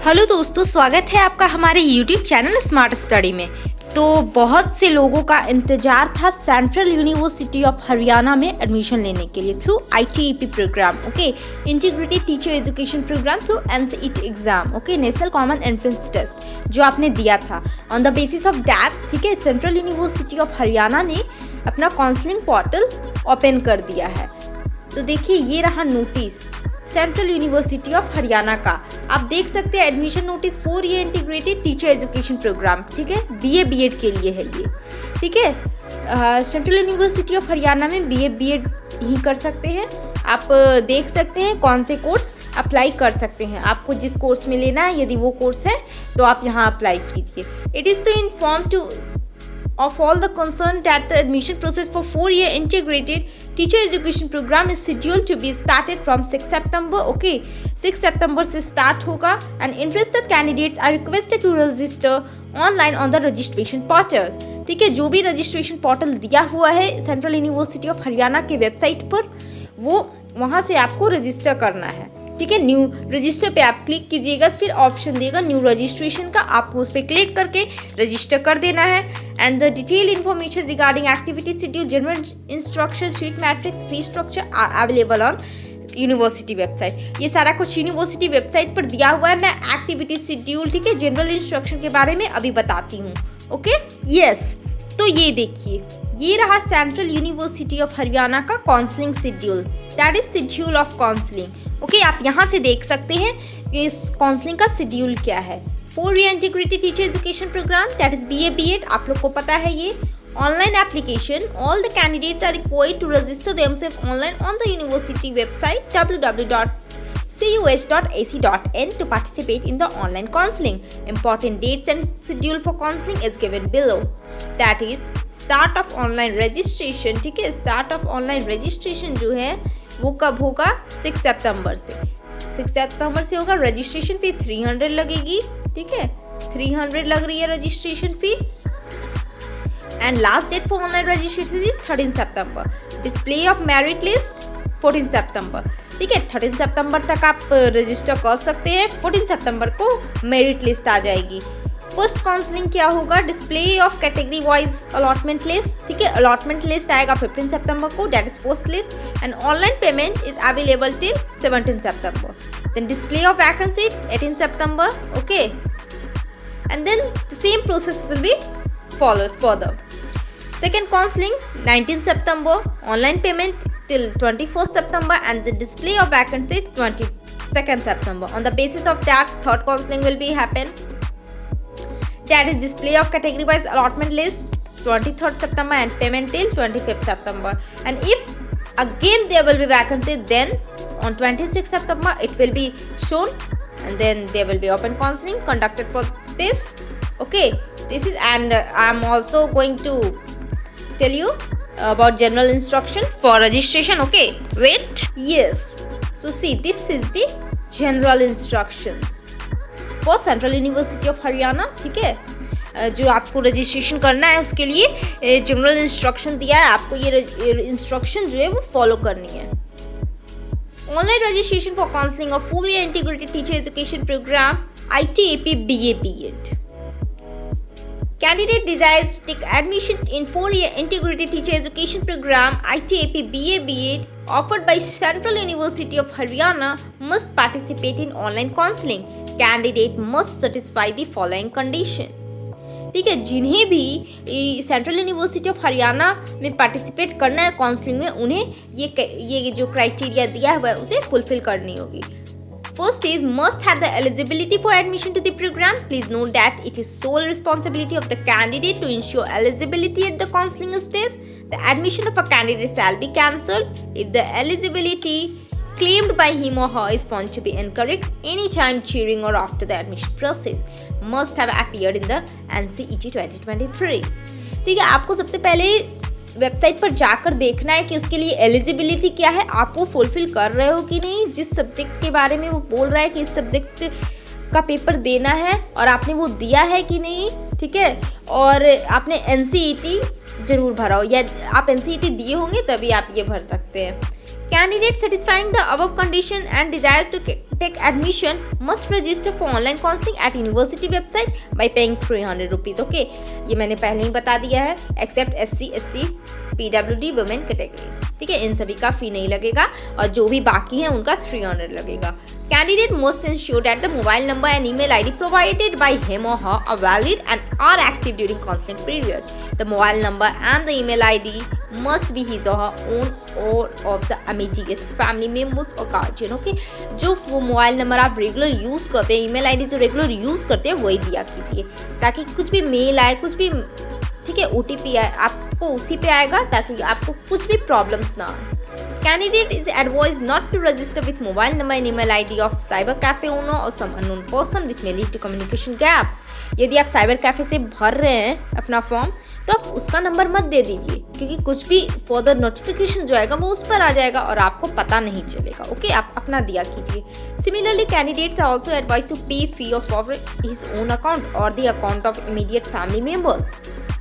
Hello दोस्तों, स्वागत है आपका हमारे YouTube चैनल स्मार्ट स्टडी में। तो बहुत से लोगों का इंतजार था सेंट्रल यूनिवर्सिटी ऑफ हरियाणा में एडमिशन लेने के लिए through ITEP program, okay, integrated teacher education program through NCET exam, okay, national common entrance test जो आपने दिया था। On the basis of that, ठीक है, सेंट्रल यूनिवर्सिटी ऑफ हरियाणा ने अपना काउंसलिंग पोर्टल ओपन कर दिया है। तो देखिए, ये रहा notice central university of Haryana का। आप देख सकते हैं admission notice 4 year integrated teacher education program, ठीक है, BA BEd के लिए है ये, ठीक है। सेंट्रल यूनिवर्सिटी ऑफ हरियाणा में BA BEd ही कर सकते हैं। आप देख सकते हैं कौन से कोर्स अप्लाई कर सकते हैं। आपको जिस कोर्स में लेना है, यदि वो कोर्स है तो आप यहाँ अप्लाई कीजिए। It is to inform to of all the concerned that the admission process for 4-year integrated teacher education program is scheduled to be started from 6 September, okay, 6 September से start होगा and interested candidates are requested to register online on the registration portal, ठीक है। जो भी registration portal दिया हुआ है central university of Haryana के वेबसाइट पर, वो वहाँ से आपको रजिस्टर करना है, ठीक है। न्यू रजिस्टर पे आप क्लिक कीजिएगा, फिर ऑप्शन देगा न्यू रजिस्ट्रेशन का, आपको उस पर क्लिक करके रजिस्टर कर देना है। And the detail information regarding activity schedule, general instruction sheet, matrix, fee structure are available on university website. ये सारा कुछ यूनिवर्सिटी वेबसाइट पर दिया हुआ है। मैं एक्टिविटी शेड्यूल, ठीक है, जनरल इंस्ट्रक्शन के बारे में अभी बताती हूँ, ओके। यस, तो ये देखिए, ये रहा सेंट्रल यूनिवर्सिटी ऑफ हरियाणा का counselling schedule, that is schedule of counselling, okay. आप यहाँ से देख सकते हैं कि इस काउंसलिंग का शेड्यूल क्या है। 4 year integrated teacher education program, that is BA BEd, आप लोग को पता है ये। Online application, all the candidates are required to register themselves online on the university website www.cus.ac.in to participate in the online counseling. Important dates and schedule for counseling is given below. That is start of online registration, ठीक है। start of online registration जो है वो कब होगा? 6 सितंबर से। 6 सितंबर से होगा। रजिस्ट्रेशन फी 300 लगेगी, ठीक है, 300 लग रही है registration fee. And last date for online registration is 13 सितंबर। डिस्प्ले ऑफ मेरिट लिस्ट 14 सितंबर, ठीक है। 13 सितंबर तक आप रजिस्टर कर सकते हैं। 14 सितंबर को मेरिट लिस्ट आ जाएगी। फर्स्ट काउंसलिंग क्या होगा? Display of category wise allotment list, ठीक है। अलॉटमेंट लिस्ट आएगा 15 सितंबर को, that is first list. And online payment is available till 17 सितंबर। देन डिस्प्ले ऑफ वैकेंसी 18 सितंबर, okay. And then the same process will be followed further. Second counseling 19 September, online payment till 21st September, and the display of vacancy 22nd September. On the basis of that, third counseling will be happen. That is display of category wise allotment list 23rd September and payment till 25th September. And if again there will be vacancy, then on 26th September it will be shown, and then there will be open counseling conducted for this, okay. This is, and I'm also going to tell you about general instruction for registration, okay. Wait, yes, so see, this is the general instructions for Central University of Haryana, ठीक है। जो आपको registration करना है उसके लिए general instruction दिया है। आपको ये इंस्ट्रक्शन जो है वो फॉलो करनी है। Online registration for counselling of 4 year integrated teacher education program ITEP BA BEd. Candidate desires to take admission in 4-year integrated teacher education program ITEP BA BEd offered by Central University of Haryana must participate in online counseling. Candidate must satisfy the following condition. ठीक है, जिन्हें भी central university of Haryana में participate करना है counselling में, उन्हें ये जो क्राइटेरिया दिया हुआ है उसे फुलफिल करनी होगी। First is must have the eligibility for admission to the program. Please note that it is sole responsibility of the candidate to ensure eligibility at the counseling stage. The admission of a candidate shall be cancelled if the eligibility claimed by him or her is found to be incorrect any time during or after the admission process. Must have appeared in the NCET 2023. ठीक है, आपको सबसे पहले website पर जाकर देखना है कि उसके लिए एलिजिबिलिटी क्या है, आप वो फुलफिल कर रहे हो कि नहीं। जिस सब्जेक्ट के बारे में वो बोल रहा है कि इस सब्जेक्ट का पेपर देना है और आपने वो दिया है कि नहीं, ठीक है। और आपने NCET ज़रूर भरा हो, या आप NCET दिए होंगे तभी आप ये भर सकते हैं। Candidate satisfying the above condition and desires to take admission must register for online counseling at university website by paying 300 rupees. Okay, ये मैंने पहले ही बता दिया है, except SC, ST, PWD, women categories. ठीक है, इन सभी का फी नहीं लगेगा और जो भी बाकी हैं उनका 300 लगेगा. Candidate must ensure that the mobile number and email ID provided by him or her are valid and are active during counseling period. The mobile number and the email ID must be his or her own or of the immediate family members or guardian. Okay, जो वो mobile number आप regular use करते हैं, email ID जो regular use करते हैं वही दिया कीजिए, ताकि कुछ भी मेल आए, कुछ भी ठीक है OTP आए, आपको उसी पे आएगा ताकि आपको कुछ भी प्रॉब्लम्स ना आए. Candidate is advised not to register with mobile number and email ID of cyber cafe owner or some unknown person which may lead to communication gap. यदि आप साइबर कैफे से भर रहे हैं अपना फॉर्म तो आप उसका नंबर मत दे दीजिए, क्योंकि कुछ भी फर्दर नोटिफिकेशन जो आएगा वो उस पर आ जाएगा और आपको पता नहीं चलेगा. ओके, आप अपना दिया कीजिए. Similarly candidates are also advise to pay fee of his own account और the account of immediate family members.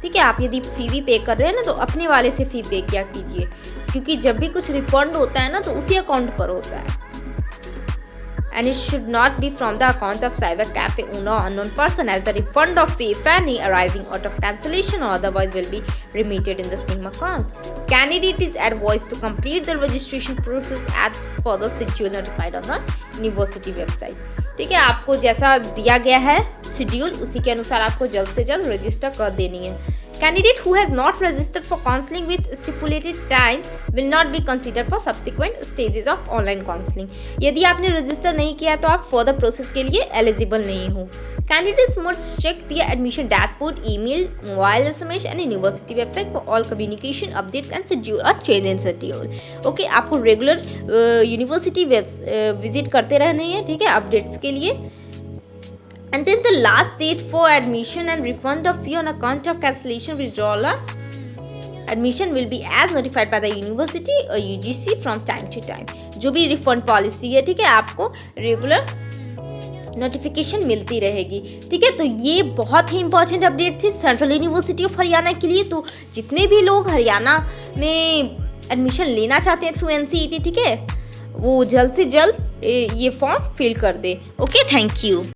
ठीक है, आप यदि फी भी पे कर रहे हैं ना तो अपने वाले से फी पे किया कीजिए, क्योंकि जब भी कुछ रिफंड होता है ना तो उसी अकाउंट पर होता है. And it should not be from the account of cyber cafe owner or unknown person, as the refund of fee, if any, arising out of cancellation or otherwise will be remitted in the same account. Candidate is advised to complete the registration process as per the schedule notified on the university website. ठीक है, आपको जैसा दिया गया है schedule उसी के अनुसार आपको जल्द से जल्द रजिस्टर कर देनी है. Candidate who has not registered for counseling with stipulated time will not be considered for subsequent stages of online counseling. यदि आपने रजिस्टर नहीं किया तो आप फर्दर प्रोसेस के लिए एलिजिबल नहीं हो. Candidates must check the admission dashboard, email, mobile SMS and university website for all communication updates and schedule or change in schedule. Okay, आपको रेगुलर यूनिवर्सिटी विजिट करते रहने हैं, ठीक है, अपडेट्स के लिए. And then the last date for admission and refund of fee on account of cancellation withdrawal of admission will be as notified by the university or UGC from time to time. जो भी refund policy है, ठीक है, आपको regular notification मिलती रहेगी. ठीक है, तो ये बहुत ही इंपॉर्टेंट अपडेट थी सेंट्रल यूनिवर्सिटी ऑफ हरियाणा के लिए. तो जितने भी लोग हरियाणा में एडमिशन लेना चाहते हैं थ्रू NCET, ठीक है, वो जल्द से जल्द ये फॉर्म फिल कर दे. Okay, thank you.